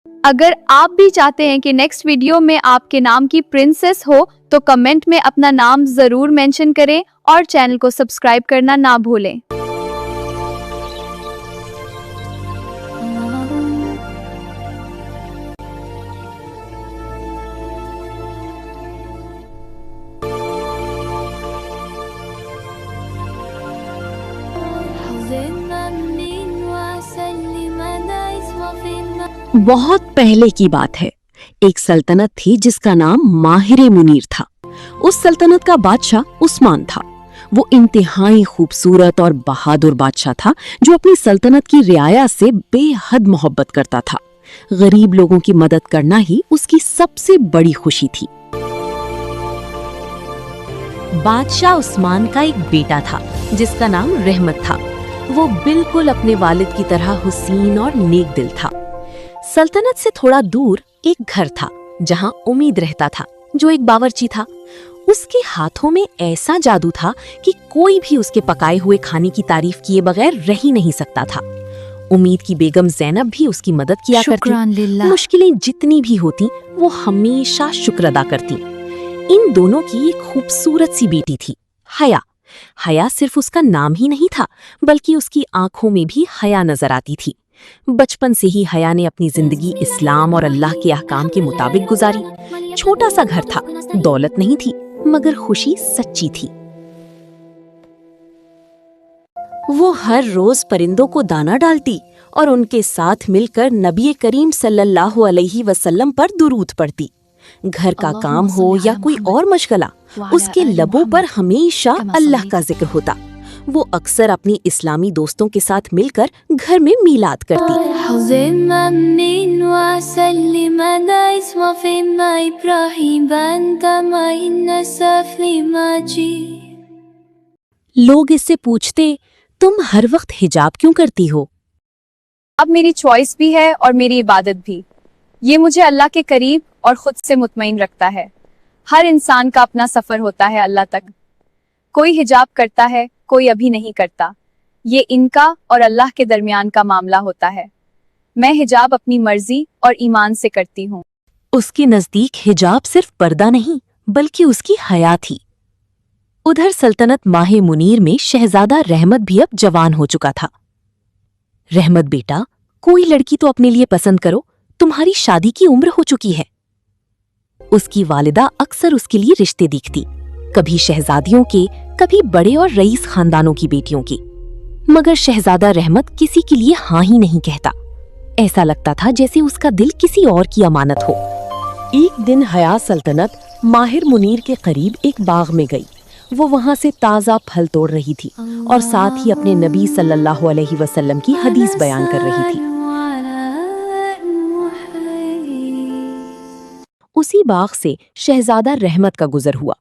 अगर आप भी चाहते हैं कि नेक्स्ट वीडियो में आपके नाम की प्रिंसेस हो तो कमेंट में अपना नाम जरूर मेंशन करें और चैनल को सब्सक्राइब करना ना भूलें। बहुत पहले की बात है। एक सल्तनत थी जिसका नाम माहिर मुनीर था। उस सल्तनत का बादशाह उस्मान था। वो इंतहाई खूबसूरत और बहादुर बादशाह था जो अपनी सल्तनत की रियाया से बेहद मोहब्बत करता था। गरीब लोगों की मदद करना ही उसकी सबसे बड़ी खुशी थी। बादशाह उस्मान का एक बेटा था जिसका नाम रहमत था। वो बिल्कुल अपने वालिद की तरह हुसीन और नेक दिल था। सल्तनत से थोड़ा दूर एक घर था जहां उम्मीद रहता था, जो एक बावर्ची था। उसके हाथों में ऐसा जादू था कि कोई भी उसके पकाए हुए खाने की तारीफ किए बगैर रह ही नहीं सकता था। उम्मीद की बेगम ज़ैनब भी उसकी मदद किया करती। मुश्किलें जितनी भी होती वो हमेशा शुक्र अदा करती। इन दोनों की एक खूबसूरत सी बेटी थी, हया। हया सिर्फ उसका नाम ही नहीं था बल्कि उसकी आंखों में भी हया नजर आती थी। बचपन से ही हया ने अपनी जिंदगी इस्लाम और अल्लाह के अहकाम के मुताबिक गुजारी। छोटा सा घर था, दौलत नहीं थी मगर खुशी सच्ची थी। वो हर रोज परिंदों को दाना डालती और उनके साथ मिलकर नबी करीम सल्लल्लाहु अलैहि वसल्लम पर दुरूद पढ़ती। घर का काम हो या कोई और मशगला, उसके लबों पर हमेशा अल्लाह का जिक्र होता। वो अक्सर अपनी इस्लामी दोस्तों के साथ मिलकर घर में मीलाद करती। लोग इससे पूछते, तुम हर वक्त हिजाब क्यों करती हो? अब मेरी चॉइस भी है और मेरी इबादत भी। ये मुझे अल्लाह के करीब और खुद से मुतमईन रखता है। हर इंसान का अपना सफर होता है अल्लाह तक। कोई हिजाब करता है, कोई अभी नहीं करता। ये इनका और अल्लाह के दरमियान का मामला होता है। मैं हिजाब अपनी मर्जी और ईमान से करती हूँ। उसके नजदीक हिजाब सिर्फ पर्दा नहीं बल्कि उसकी हया थी। उधर सल्तनत माहे मुनीर में शहजादा रहमत भी अब जवान हो चुका था। रहमत बेटा, कोई लड़की तो अपने लिए पसंद करो, तुम्हारी शादी की उम्र हो चुकी है। उसकी वालिदा अक्सर उसके लिए रिश्ते देखती, कभी शहजादियों के, कभी बड़े और रईस खानदानों की बेटियों की। मगर शहजादा रहमत किसी के लिए हाँ ही नहीं कहता। ऐसा लगता था जैसे उसका दिल किसी और की अमानत हो। एक दिन हया सल्तनत माहिर मुनीर के करीब एक बाग में गई। वो वहां से ताज़ा फल तोड़ रही थी और साथ ही अपने नबी सल्लल्लाहु अलैहि वसल्लम की हदीस बयान कर रही थी। उसी बाग से शहजादा रहमत का गुजर हुआ।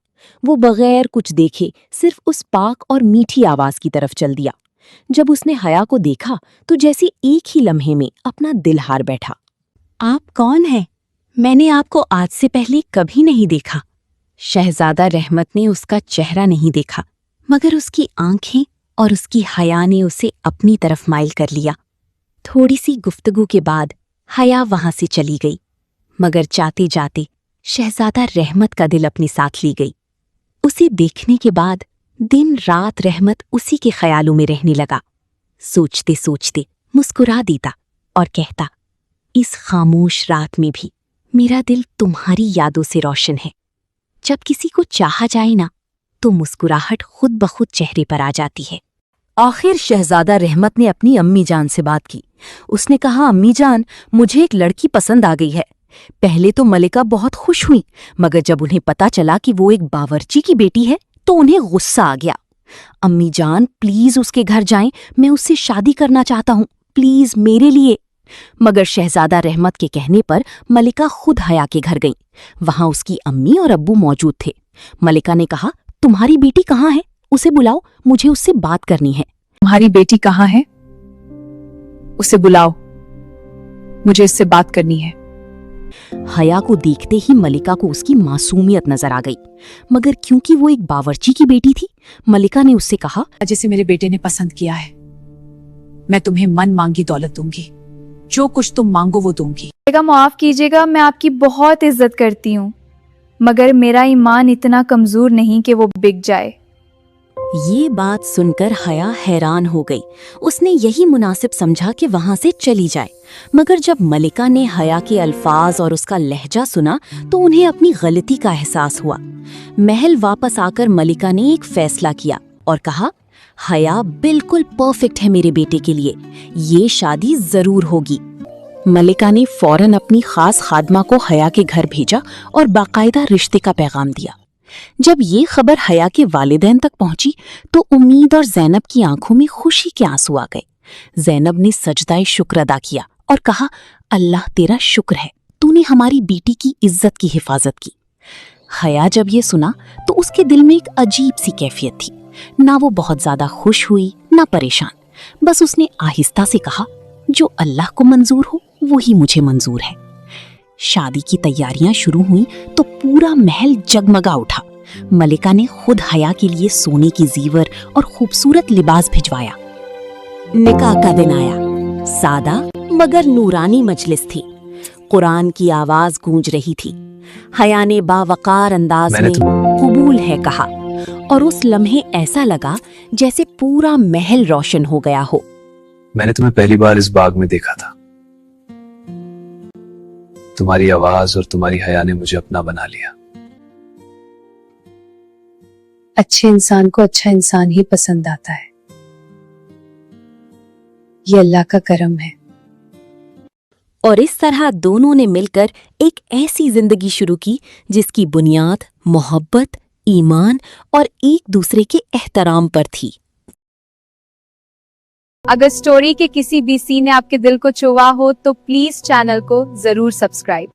वो बगैर कुछ देखे सिर्फ उस पाक और मीठी आवाज की तरफ चल दिया। जब उसने हया को देखा तो जैसे एक ही लम्हे में अपना दिल हार बैठा। आप कौन हैं? मैंने आपको आज से पहले कभी नहीं देखा। शहजादा रहमत ने उसका चेहरा नहीं देखा मगर उसकी आंखें और उसकी हया ने उसे अपनी तरफ माइल कर लिया। थोड़ी सी गुफ्तगू के बाद हया वहां से चली गई, मगर जाते जाते शहजादा रहमत का दिल अपनी साथ ली गई। उसे देखने के बाद दिन रात रहमत उसी के ख्यालों में रहने लगा। सोचते सोचते मुस्कुरा देता और कहता, इस खामोश रात में भी मेरा दिल तुम्हारी यादों से रोशन है। जब किसी को चाहा जाए ना तो मुस्कुराहट खुद ब खुद चेहरे पर आ जाती है। आखिर शहजादा रहमत ने अपनी अम्मी जान से बात की। उसने कहा, अम्मी जान, मुझे एक लड़की पसंद आ गई है। पहले तो मलिका बहुत खुश हुई, मगर जब उन्हें पता चला कि वो एक बावर्ची की बेटी है तो उन्हें गुस्सा आ गया। अम्मी जान, प्लीज उसके घर जाएं, मैं उससे शादी करना चाहता हूँ, प्लीज मेरे लिए। मगर शहजादा रहमत के कहने पर मलिका खुद हया के घर गई। वहां उसकी अम्मी और अब्बू मौजूद थे। मलिका ने कहा, तुम्हारी बेटी कहाँ है? उसे बुलाओ, मुझे उससे बात करनी है। तुम्हारी बेटी कहाँ है? उसे बुलाओ, मुझे इससे बात करनी है। हया को देखते ही मलिका को उसकी मासूमियत नजर आ गई, मगर क्योंकि वो एक बावर्ची की बेटी थी, मलिका ने उससे कहा, जिसे मेरे बेटे ने पसंद किया है, मैं तुम्हें मन मांगी दौलत दूंगी, जो कुछ तुम मांगो वो दूंगी। माफ कीजिएगा, मैं आपकी बहुत इज्जत करती हूँ, मगर मेरा ईमान इतना कमजोर नहीं कि वो बिक जाए। ये बात सुनकर हया हैरान हो गई। उसने यही मुनासिब समझा कि वहां से चली जाए, मगर जब मलिका ने हया के अल्फाज और उसका लहजा सुना तो उन्हें अपनी गलती का एहसास हुआ। महल वापस आकर मलिका ने एक फैसला किया और कहा, हया बिल्कुल परफेक्ट है मेरे बेटे के लिए, ये शादी जरूर होगी। मलिका ने फौरन अपनी खास खादमा को हया के घर भेजा और बाकायदा रिश्ते का पैगाम दिया। जब ये खबर हया के वालिदैन तक पहुंची तो उम्मीद और जैनब की आंखों में खुशी के आंसू आ गए। जैनब ने सजदाए शुक्र अदा किया और कहा, अल्लाह तेरा शुक्र है, तूने हमारी बेटी की इज्जत की हिफाजत की। हया जब ये सुना तो उसके दिल में एक अजीब सी कैफियत थी। ना वो बहुत ज्यादा खुश हुई ना परेशान, बस उसने आहिस्ता से कहा, जो अल्लाह को मंजूर हो वही मुझे मंजूर है। शादी की तैयारियां शुरू हुई तो पूरा महल जगमगा उठा। मलिका ने खुद हया के लिए सोने की जीवर और खूबसूरत लिबास भिजवाया। निकाह का दिन आया। सादा मगर नूरानी मजलिस थी। कुरान की आवाज गूंज रही थी। हया ने बावकार अंदाज में कबूल है कहा और उस लम्हे ऐसा लगा जैसे पूरा महल रोशन हो गया हो। मैंने तुम्हें पहली बार इस बाग में देखा था। तुम्हारी आवाज और तुम्हारी हया ने मुझे अपना बना लिया। अच्छे इंसान को अच्छा इंसान ही पसंद आता है, ये अल्लाह का करम है। और इस तरह दोनों ने मिलकर एक ऐसी जिंदगी शुरू की जिसकी बुनियाद मोहब्बत, ईमान और एक दूसरे के एहतराम पर थी। अगर स्टोरी के किसी भी सीन ने आपके दिल को छुआ हो तो प्लीज चैनल को जरूर सब्सक्राइब